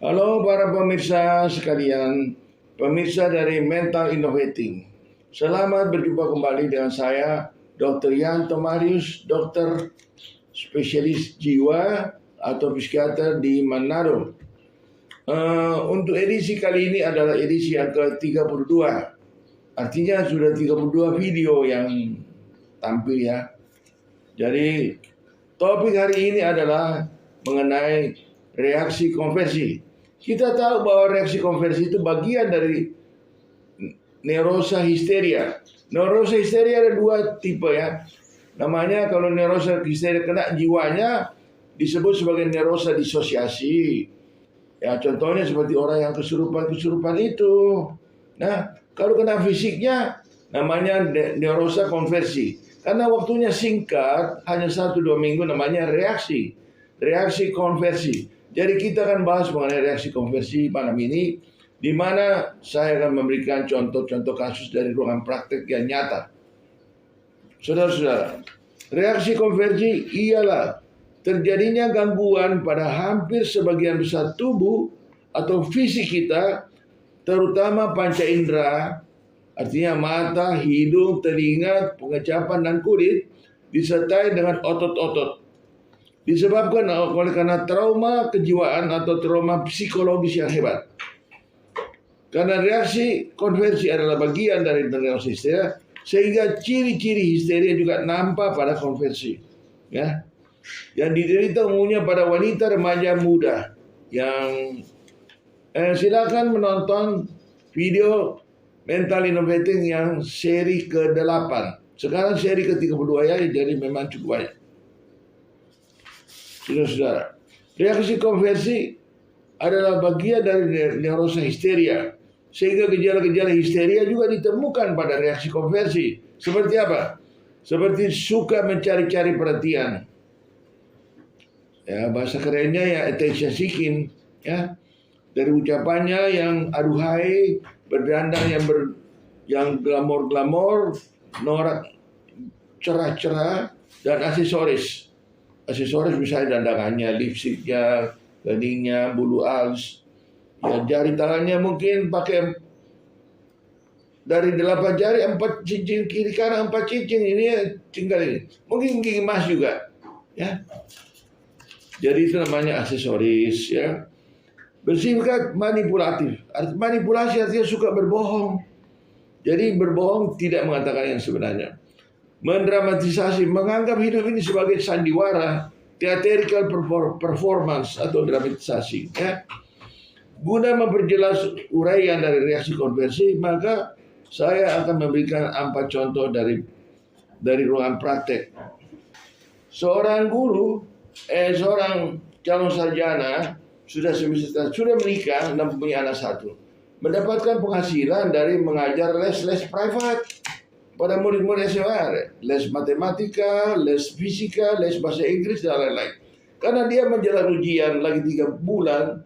Halo para pemirsa sekalian, pemirsa dari Mental Innovating. Selamat berjumpa kembali dengan saya, Dr. Yanto Marius, dokter spesialis jiwa atau psikiater di Manado. Untuk edisi kali ini adalah edisi yang ke-32. Artinya sudah 32 video yang tampil ya. Jadi topik hari ini adalah mengenai reaksi konversi. Kita tahu bahwa reaksi konversi itu bagian dari neurosa histeria. Neurosa histeria ada dua tipe ya. Namanya kalau neurosa histeria kena jiwanya disebut sebagai neurosa disosiasi. Ya contohnya seperti orang yang kesurupan itu. Nah kalau kena fisiknya namanya neurosa konversi. Karena waktunya singkat, hanya 1-2 minggu, namanya reaksi konversi. Jadi kita akan bahas mengenai reaksi konversi malam ini, di mana saya akan memberikan contoh-contoh kasus dari ruangan praktek yang nyata. Saudara-saudara, reaksi konversi ialah terjadinya gangguan pada hampir sebagian besar tubuh atau fisik kita, terutama panca indera, artinya mata, hidung, telinga, pengecapan, dan kulit, disertai dengan otot-otot. Disebabkan oleh karena trauma kejiwaan atau trauma psikologis yang hebat. Karena reaksi konversi adalah bagian dari neurosa histeria, sehingga ciri-ciri histeria juga nampak pada konversi. Ya, yang diderita umumnya pada wanita remaja muda. Yang silakan menonton video Mental Innovating yang seri ke-8. Sekarang seri ke-32 ya, jadi memang cukup banyak. Saudara-saudara, reaksi konversi adalah bagian dari neurosa histeria, sehingga gejala-gejala histeria juga ditemukan pada reaksi konversi. Seperti apa? Seperti suka mencari-cari perhatian. Ya, bahasa kerennya ya attention seeking, ya. Dari ucapannya yang aduhai, berdandang yang glamor-glamor, norak cerah-cerah, dan aksesoris. Aksesoris misalnya dandangannya, lipstiknya, keningnya, bulu alis. Ya, jari tangannya mungkin pakai dari 8 jari 4 cincin kiri kanan 4 cincin ini tinggal ini. Mungkin gigi emas juga, ya. Jadi itu namanya aksesoris, ya. Bersifat manipulatif. Manipulasi artinya suka berbohong. Jadi berbohong tidak mengatakan yang sebenarnya. Mendramatisasi, menganggap hidup ini sebagai sandiwara, theatrical performance atau dramatisasi. Ya. Guna memperjelas uraian dari reaksi konversi, maka saya akan memberikan 4 contoh dari ruangan praktek. Seorang guru, seorang calon sarjana sudah menikah dan punya anak 1, mendapatkan penghasilan dari mengajar les private pada murid-murid SMA, les matematika, les fisika, les bahasa Inggris, dan lain-lain. Karena dia menjalani ujian lagi 3 bulan,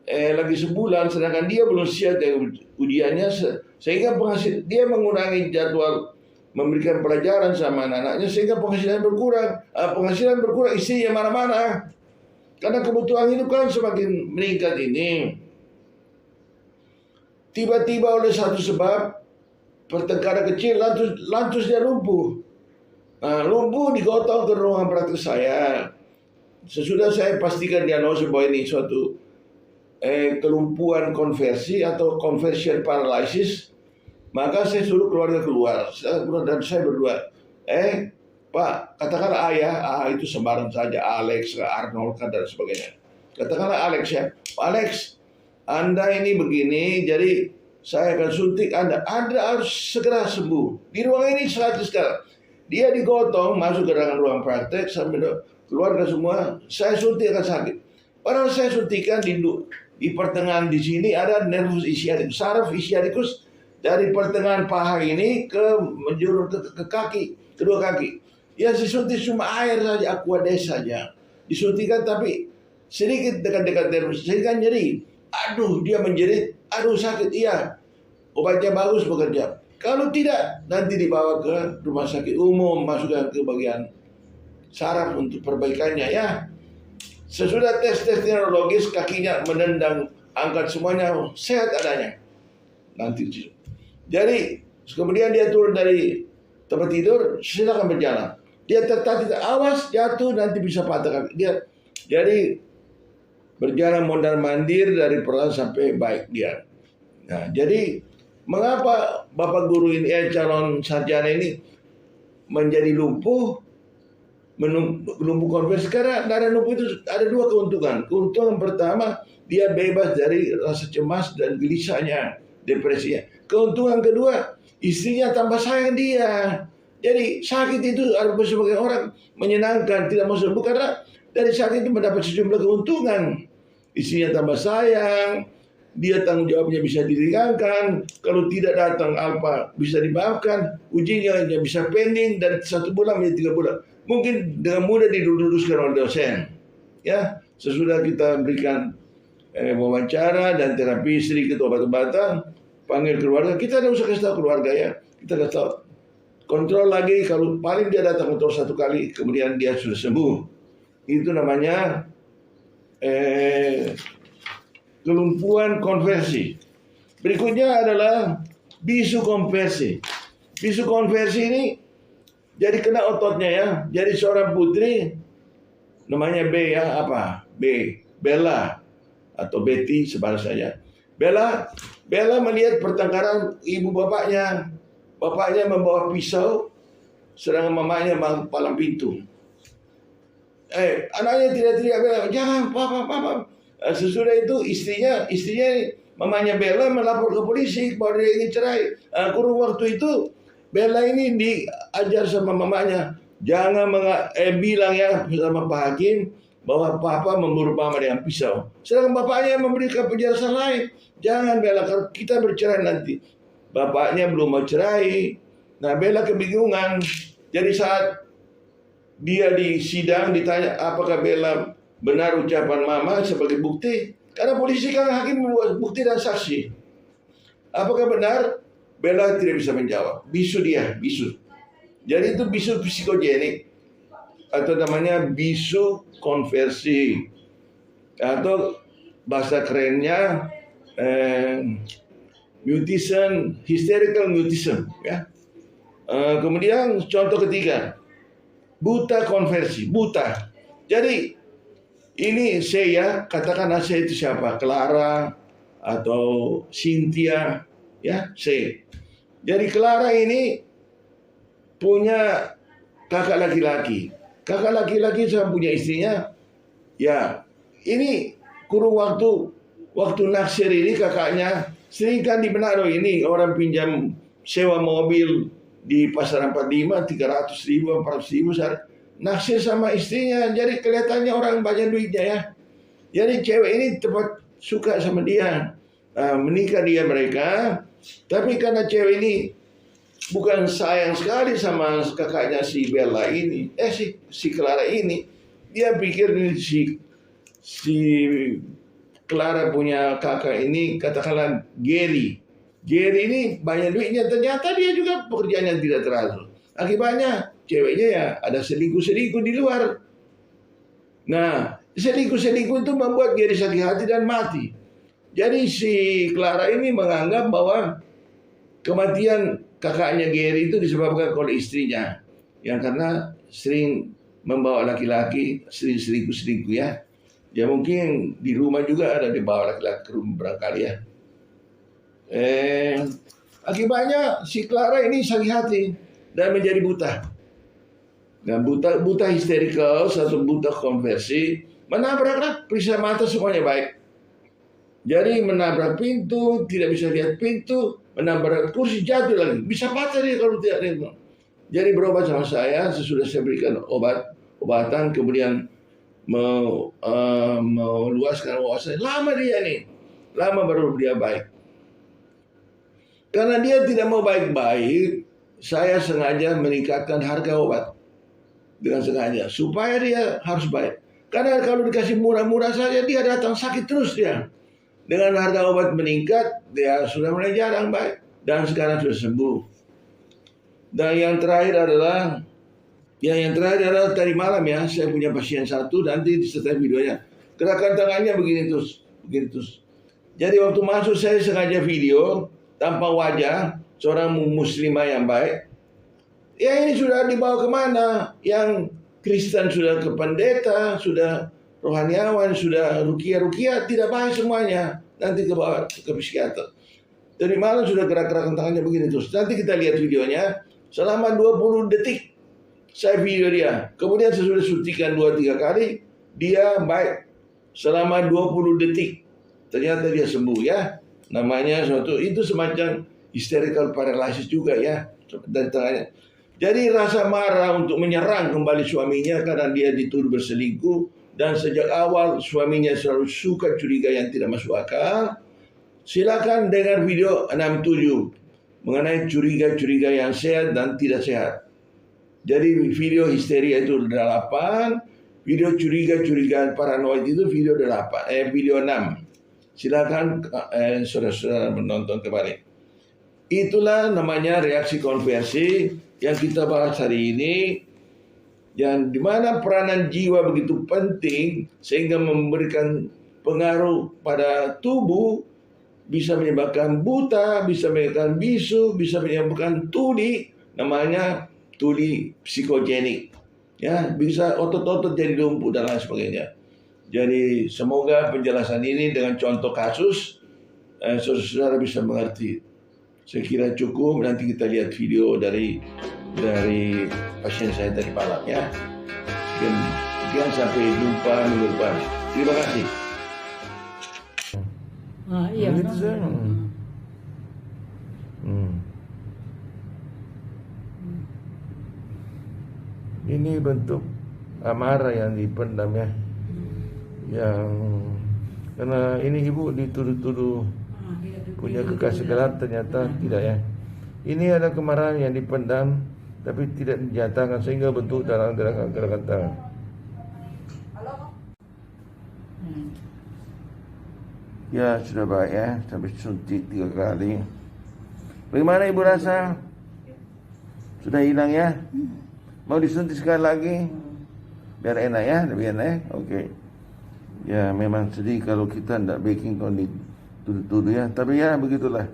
lagi sebulan, sedangkan dia belum siap dengan ujiannya, sehingga dia mengurangi jadwal memberikan pelajaran sama anak-anaknya, sehingga penghasilan berkurang. Istrinya mana-mana, karena kebutuhan hidup kan semakin meningkat ini. Tiba-tiba oleh satu sebab, pertengkaran kecil, lantus dia lumpuh. Nah, lumpuh digotong ke ruangan praktek saya. Sesudah saya pastikan diagnosis bahwa ini suatu kelumpuhan konversi atau conversion paralysis, maka saya suruh keluarga keluar. Dan saya berdua, Pak, katakanlah ayah, itu sembarang saja, Alex, Arnold, dan sebagainya. Katakanlah Alex ya, Alex, Anda ini begini, jadi saya akan suntik Anda harus segera sembuh. Di ruang ini sekarang. Dia digotong, masuk ke dalam ruang praktek, sambil keluarga semua, saya suntik akan sakit. Padahal saya suntikan di pertengahan di sini ada nervus ischiaticus, saraf ischiaticus dari pertengahan paha ini menjurur ke kaki, kedua kaki. Ya disuntik cuma air saja, aquades saja. Disuntikan tapi sedikit dekat-dekat nervus, sehingga nyeri. Aduh, dia menjerit, aduh sakit, iya. Obatnya bagus bekerja. Kalau tidak, nanti dibawa ke rumah sakit umum, masukkan ke bagian saraf untuk perbaikannya ya. Sesudah tes-tes neurologis, kakinya menendang, angkat semuanya, sehat adanya. Nanti. Jadi, kemudian dia turun dari tempat tidur, silakan berjalan. Dia tertatih, awas jatuh nanti bisa patah kaki. Jadi berjalan mondar-mandir dari perlahan sampai baik dia. Nah, jadi mengapa Bapak guru ini, calon sarjana ini menjadi lumpuh? Lumpuh konversi karena darah lumpuh itu ada dua keuntungan. Keuntungan pertama, dia bebas dari rasa cemas dan gelisahnya, depresinya. Keuntungan kedua, istrinya tambah sayang dia. Jadi sakit itu harus sebagai orang menyenangkan, tidak mau sembuh karena dari sakit itu mendapat sejumlah keuntungan. Istrinya tambah sayang, dia tanggung jawabnya bisa diringankan, kalau tidak datang apa bisa dimaafkan, ujinya bisa pending dan 1 bulan menjadi 3 bulan. Mungkin dengan mudah diluruskan oleh dosen. Ya, sesudah kita berikan wawancara dan terapi sedikit obat-obatan, panggil keluarga, kita tidak usah kasih tahu keluarga ya, kita kasih tahu. Kontrol lagi, kalau paling dia datang kontrol 1 kali, kemudian dia sudah sembuh. Itu namanya kelumpuhan konversi. Berikutnya adalah bisu konversi. Bisu konversi ini jadi kena ototnya ya. Jadi seorang putri namanya B ya, apa? Bella atau Betty sebalas saja. Bella melihat pertengkaran ibu bapaknya. Bapaknya membawa pisau, sedangkan mamanya palang pintu. Anaknya teriak-teriak, Bella, jangan, papa. Sesudah itu istrinya mamanya Bella melapor ke polisi bahwa dia ingin cerai. Kurun waktu itu Bella ini diajar sama mamanya, jangan bilang ya sama Pak Hakim bahwa papa memburu mama dengan pisau. Sedangkan bapaknya memberikan penjelasan lain, jangan Bella, kalau kita bercerai nanti. Bapaknya belum mau cerai. Nah, Bella kebingungan. Jadi saat dia di sidang ditanya apakah Bella benar ucapan mama sebagai bukti, karena polisi kan hakim membuat bukti dan saksi. Apakah benar? Bella tidak bisa menjawab. Bisu. Jadi itu bisu psikogenik atau namanya bisu konversi atau bahasa kerennya mutism, hysterical mutism ya. Kemudian contoh ketiga, buta konversi, buta. Jadi ini saya, katakanlah saya itu siapa? Clara atau Cynthia ya, saya. Jadi Clara ini punya kakak laki-laki. Kakak laki-laki sama punya istrinya. Ya, ini kurun waktu naksir ini kakaknya sering kan di Manado ini orang pinjam sewa mobil di Pasar 45 300.000 400.000 sehari. Naksir sama istrinya, jadi kelihatannya orang banyak duitnya ya. Jadi cewek ini tepat suka sama dia. Menikah dia mereka, tapi karena cewek ini bukan sayang sekali sama kakaknya si Bella ini, si Clara ini, dia pikir si Clara punya kakak ini katakanlah Gary ini banyak duitnya, ternyata dia juga pekerjaan yang tidak teratur. Akibatnya ceweknya ya ada selingkuh di luar. Nah, selingkuh itu membuat Gary sakit hati dan mati. Jadi si Clara ini menganggap bahwa kematian kakaknya Gary itu disebabkan oleh istrinya, yang karena sering membawa laki-laki, sering selingkuh ya. Ya mungkin di rumah juga ada dibawa laki-laki ke rumah barangkali ya. Akibatnya si Clara ini sakit hati dan menjadi buta. Nah, buta histerikal atau buta konversi, menabraklah periksa mata semuanya baik. Jadi menabrak pintu, tidak bisa lihat pintu, menabrak kursi, jatuh lagi, bisa patah dia kalau tidak lihat. Jadi berobat sama saya, sesudah saya berikan obatan, kemudian meluaskan wawasan. Lama baru dia baik. Karena dia tidak mau baik-baik, saya sengaja meningkatkan harga obat dengan sengaja supaya dia harus baik. Karena kalau dikasih murah-murah saja dia datang sakit terus dia. Dengan harga obat meningkat, dia sudah mulai jarang baik dan sekarang sudah sembuh. Dan yang terakhir adalah Ya, yang terakhir adalah tadi malam ya, saya punya pasien satu, nanti disertai videonya. Gerakan tangannya begini terus, begini terus. Jadi waktu masuk saya sengaja video tanpa wajah seorang muslimah yang baik. Ya ini sudah dibawa kemana? Yang Kristen sudah ke pendeta, sudah rohaniawan, sudah rukia-rukia, tidak baik semuanya. Nanti ke bawah ke psikiater. Dari malam sudah gerak-gerakan tangannya begini terus. Nanti kita lihat videonya selama 20 detik. Saya video dia. Kemudian saya sudah suntikan 2-3 kali. Dia baik selama 20 detik. Ternyata dia sembuh ya. Namanya suatu itu semacam hysterical paralysis juga ya dari tangannya. Jadi rasa marah untuk menyerang kembali suaminya karena dia dituduh berselingkuh dan sejak awal suaminya selalu suka curiga yang tidak masuk akal. Silakan dengar video 67 mengenai curiga-curiga yang sehat dan tidak sehat. Jadi video histeria itu 8, video curiga-curigaan paranoid itu video 8, video 6. Silakan saudara-saudara menonton kembali. Itulah namanya reaksi konversi yang kita bahas hari ini, yang dimana peranan jiwa begitu penting sehingga memberikan pengaruh pada tubuh, bisa menyebabkan buta, bisa menyebabkan bisu, bisa menyebabkan tuli, namanya tuli psikogenik. Ya, bisa otot-otot jadi lumpuh dan lain sebagainya. Jadi semoga penjelasan ini dengan contoh kasus saudara-saudara bisa mengerti. Saya kira cukup, nanti kita lihat video dari pasien saya tadi malam ya. Sekian sampai jumpa minggu depan. Terima kasih. Iya. Ini bentuk amarah yang dipendam ya. Yang karena ini ibu dituduh-tuduh punya kekasih gelap, ternyata tidak ya. Ini ada kemarahan yang dipendam tapi tidak dinyatakan sehingga bentuk dalam gerakan tangan. Ya sudah baik ya, sampai suntik 3 kali. Bagaimana ibu rasa? Sudah hilang ya? Mau disuntik sekali lagi? Biar enak ya, lebih enak ya? Oke. Ya memang sedih kalau kita tidak backing kalau dituduh-tuduh ya. Tapi ya begitulah.